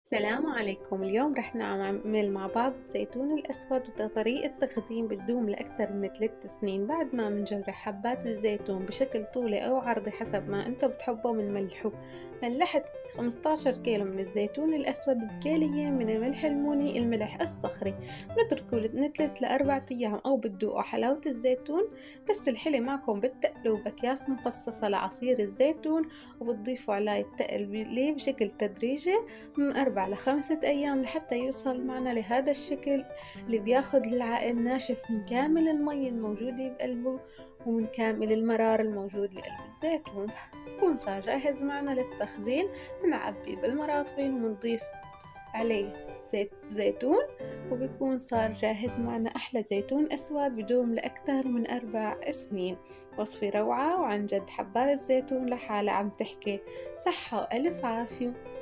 السلام عليكم. اليوم رح نعمل مع بعض الزيتون الأسود وطريقة تخزين بتدوم لأكثر من 3 سنين. بعد ما منجرح حبات الزيتون بشكل طولي أو عرضي حسب ما أنتوا بتحبوا منملحه. ملحت 15 كيلو من الزيتون الأسود بكيلين من الملح الموني الملح الصخري. نتركه لثلاث لأربع أيام أو بتذوقوا حلاوة الزيتون. بس الحلي معكم بتقلوا بأكياس مخصصة لعصير الزيتون، وبتضيفوا عليه التقلية بشكل تدريجي من 4 ل5 أيام لحتى يوصل معنا لهذا الشكل اللي بياخد العائل ناشف من كامل المي الموجودة بقلبه ومن كامل المرار الموجود بقلب الزيتون. بكون صار جاهز معنا للتخزين. بنعبي بالمراطبين وبنضيف عليه زيت زيتون، وبيكون صار جاهز معنا أحلى زيتون أسود بدوم لأكثر من 4 سنين. وصفة روعة، وعن جد حبات الزيتون لحالها عم تحكي صحة وألف عافية.